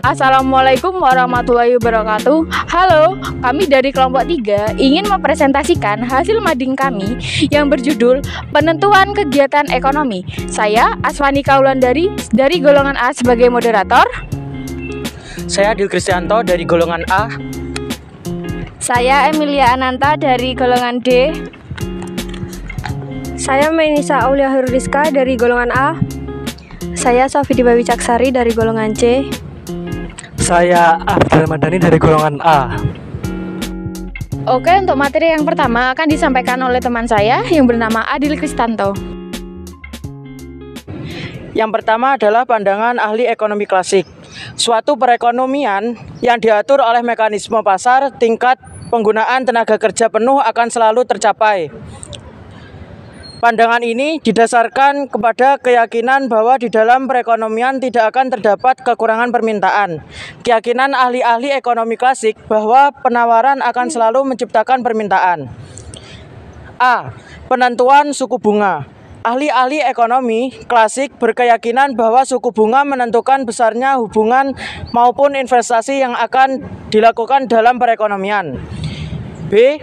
Assalamualaikum warahmatullahi wabarakatuh. Halo, kami dari kelompok 3 ingin mempresentasikan hasil mading kami yang berjudul Penentuan Kegiatan Ekonomi. Saya Aswani Kaulandari dari golongan A sebagai moderator. Saya Adil Kristianto dari golongan A. Saya Emilia Ananta dari golongan D. Saya Menisa Aulia Huriska dari golongan A. Saya Sofi Dibawi Caksari dari golongan C. Saya Abdul Madani dari golongan A. Oke, untuk materi yang pertama akan disampaikan oleh teman saya yang bernama Adil Kristanto. Yang pertama adalah pandangan ahli ekonomi klasik. Suatu perekonomian yang diatur oleh mekanisme pasar, tingkat penggunaan tenaga kerja penuh akan selalu tercapai. Pandangan ini didasarkan kepada keyakinan bahwa di dalam perekonomian tidak akan terdapat kekurangan permintaan. Keyakinan ahli-ahli ekonomi klasik bahwa penawaran akan selalu menciptakan permintaan. A. Penentuan suku bunga. Ahli-ahli ekonomi klasik berkeyakinan bahwa suku bunga menentukan besarnya hubungan maupun investasi yang akan dilakukan dalam perekonomian. B.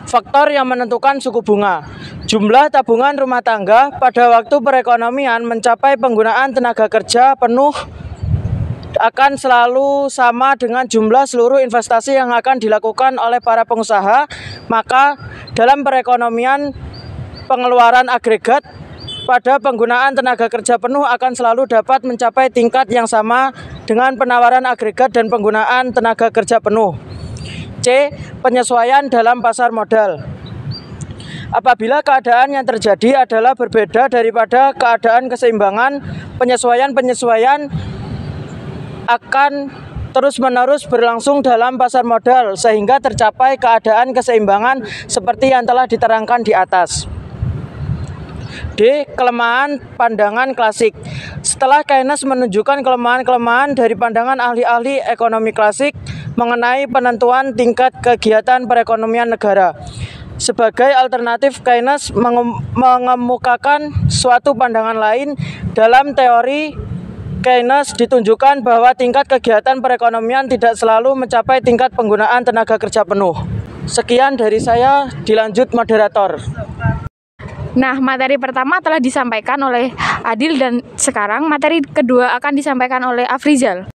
Faktor yang menentukan suku bunga. Jumlah tabungan rumah tangga pada waktu perekonomian mencapai penggunaan tenaga kerja penuh akan selalu sama dengan jumlah seluruh investasi yang akan dilakukan oleh para pengusaha. Maka dalam perekonomian pengeluaran agregat pada penggunaan tenaga kerja penuh akan selalu dapat mencapai tingkat yang sama dengan penawaran agregat dan penggunaan tenaga kerja penuh. C. Penyesuaian dalam pasar modal. Apabila keadaan yang terjadi adalah berbeda daripada keadaan keseimbangan, penyesuaian akan terus-menerus berlangsung dalam pasar modal sehingga tercapai keadaan keseimbangan seperti yang telah diterangkan di atas. D. Kelemahan pandangan klasik. Setelah Keynes menunjukkan kelemahan-kelemahan dari pandangan ahli-ahli ekonomi klasik mengenai penentuan tingkat kegiatan perekonomian negara. Sebagai alternatif, Keynes mengemukakan suatu pandangan lain. Dalam teori Keynes ditunjukkan bahwa tingkat kegiatan perekonomian tidak selalu mencapai tingkat penggunaan tenaga kerja penuh. Sekian dari saya, dilanjut moderator. Nah, materi pertama telah disampaikan oleh Adil dan sekarang materi kedua akan disampaikan oleh Afrizal.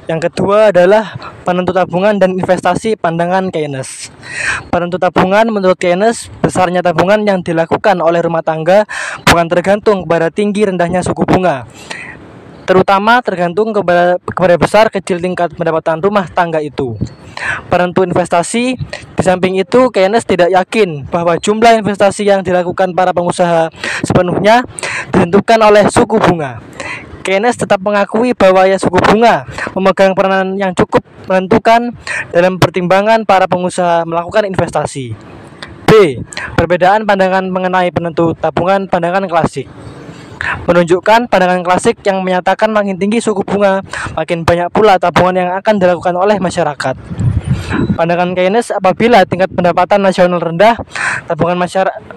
Yang kedua adalah penentu tabungan dan investasi pandangan Keynes. Penentu tabungan menurut Keynes, besarnya tabungan yang dilakukan oleh rumah tangga bukan tergantung pada tinggi rendahnya suku bunga, terutama tergantung kepada besar kecil tingkat pendapatan rumah tangga itu. Penentu investasi, di samping itu Keynes tidak yakin bahwa jumlah investasi yang dilakukan para pengusaha sepenuhnya ditentukan oleh suku bunga. Keynes tetap mengakui bahwa suku bunga memegang peranan yang cukup menentukan dalam pertimbangan para pengusaha melakukan investasi. B. Perbedaan pandangan mengenai penentu tabungan pandangan klasik. Menunjukkan pandangan klasik yang menyatakan makin tinggi suku bunga, makin banyak pula tabungan yang akan dilakukan oleh masyarakat. Pandangan Keynes, apabila tingkat pendapatan nasional rendah, tabungan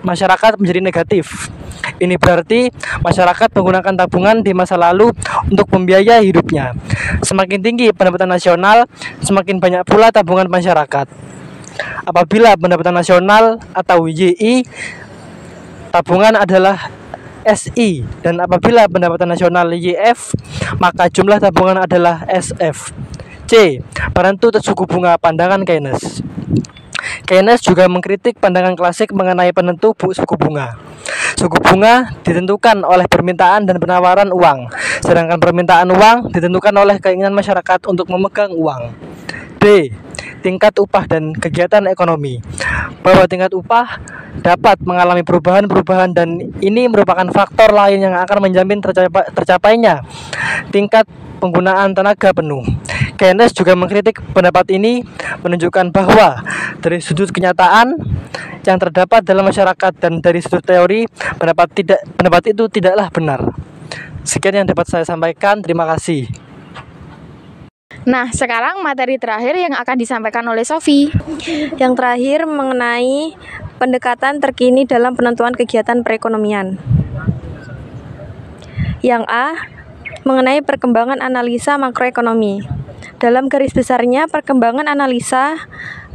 masyarakat menjadi negatif. Ini berarti masyarakat menggunakan tabungan di masa lalu untuk membiayai hidupnya. Semakin tinggi pendapatan nasional, semakin banyak pula tabungan masyarakat. Apabila pendapatan nasional atau YI, tabungan adalah SI, dan apabila pendapatan nasional YF, maka jumlah tabungan adalah SF. C. Penentu suku bunga pandangan Keynes. Keynes juga mengkritik pandangan klasik mengenai penentu suku bunga. Suku bunga ditentukan oleh permintaan dan penawaran uang, sedangkan permintaan uang ditentukan oleh keinginan masyarakat untuk memegang uang. D. Tingkat upah dan kegiatan ekonomi. Bahwa tingkat upah dapat mengalami perubahan-perubahan dan ini merupakan faktor lain yang akan menjamin tercapainya tingkat penggunaan tenaga penuh. Keynes juga mengkritik pendapat ini, menunjukkan bahwa dari sudut kenyataan yang terdapat dalam masyarakat dan dari sudut teori, pendapat itu tidaklah benar. Sekian yang dapat saya sampaikan, terima kasih. Nah, sekarang materi terakhir yang akan disampaikan oleh Sofi. Yang terakhir mengenai pendekatan terkini dalam penentuan kegiatan perekonomian. Yang A, mengenai perkembangan analisa makroekonomi. Dalam garis besarnya, perkembangan analisa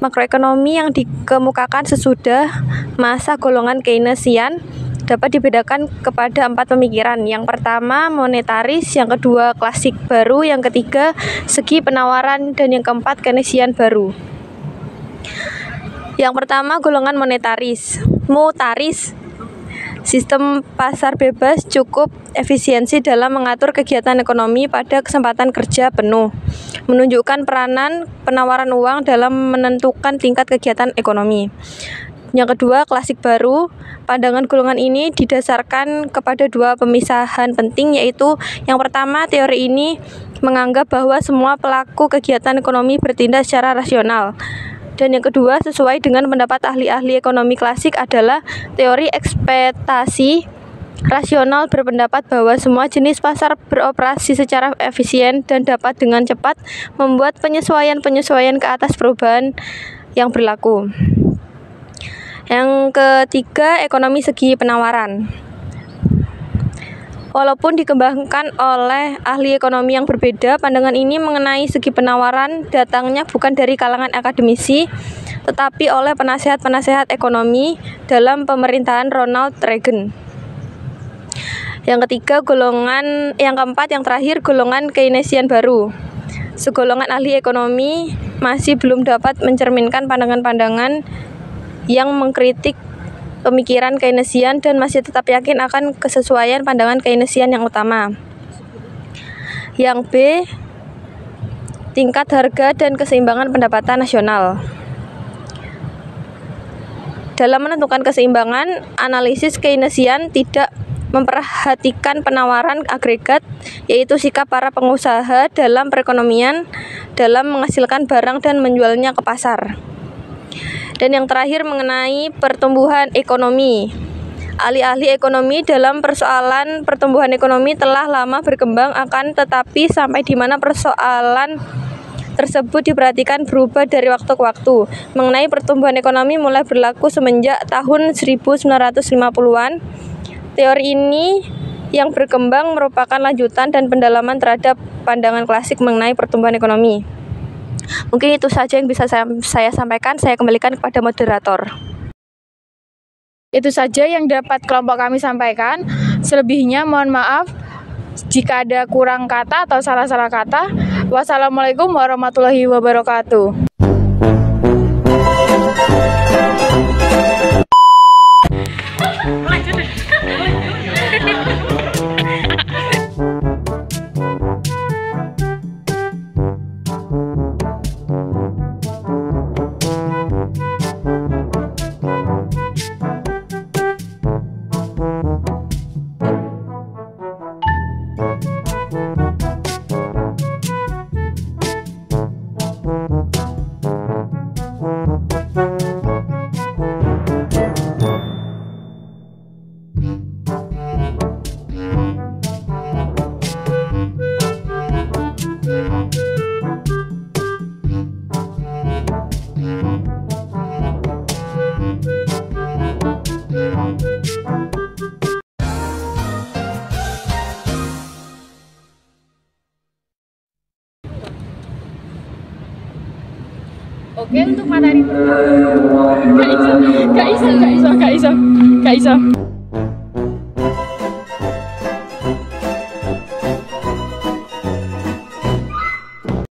makroekonomi yang dikemukakan sesudah masa golongan Keynesian dapat dibedakan kepada 4 pemikiran. Yang pertama, monetaris, yang kedua, klasik baru, yang ketiga, segi penawaran, dan yang keempat, Keynesian baru. Yang pertama, golongan monetaris. Mutaris, sistem pasar bebas cukup efisiensi dalam mengatur kegiatan ekonomi pada kesempatan kerja penuh, menunjukkan peranan penawaran uang dalam menentukan tingkat kegiatan ekonomi. Yang kedua, klasik baru. Pandangan golongan ini didasarkan kepada 2 pemisahan penting, yaitu yang pertama, teori ini menganggap bahwa semua pelaku kegiatan ekonomi bertindak secara rasional. Dan yang kedua, sesuai dengan pendapat ahli-ahli ekonomi klasik adalah teori ekspektasi rasional berpendapat bahwa semua jenis pasar beroperasi secara efisien dan dapat dengan cepat membuat penyesuaian-penyesuaian ke atas perubahan yang berlaku. Yang ketiga, ekonomi segi penawaran. Walaupun dikembangkan oleh ahli ekonomi yang berbeda, pandangan ini mengenai segi penawaran datangnya bukan dari kalangan akademisi, tetapi oleh penasehat-penasehat ekonomi dalam pemerintahan Ronald Reagan. Yang ketiga, yang keempat, yang terakhir, golongan Keynesian baru. Segolongan ahli ekonomi masih belum dapat mencerminkan pandangan-pandangan yang mengkritik pemikiran Keynesian dan masih tetap yakin akan kesesuaian pandangan Keynesian yang utama. Yang B, tingkat harga dan keseimbangan pendapatan nasional. Dalam menentukan keseimbangan, analisis Keynesian tidak memperhatikan penawaran agregat, yaitu sikap para pengusaha dalam perekonomian dalam menghasilkan barang dan menjualnya ke pasar. Dan yang terakhir, mengenai pertumbuhan ekonomi. Ahli-ahli ekonomi dalam persoalan pertumbuhan ekonomi telah lama berkembang, akan tetapi sampai di mana persoalan tersebut diperhatikan berubah dari waktu ke waktu. Mengenai pertumbuhan ekonomi mulai berlaku semenjak tahun 1950-an. Teori ini yang berkembang merupakan lanjutan dan pendalaman terhadap pandangan klasik mengenai pertumbuhan ekonomi. Mungkin itu saja yang bisa saya sampaikan. Saya kembalikan kepada moderator. Itu saja yang dapat kelompok kami sampaikan. Selebihnya mohon maaf jika ada kurang kata atau salah-salah kata. Wassalamualaikum warahmatullahi wabarakatuh. Oke, untuk materi pertama. Gak iso.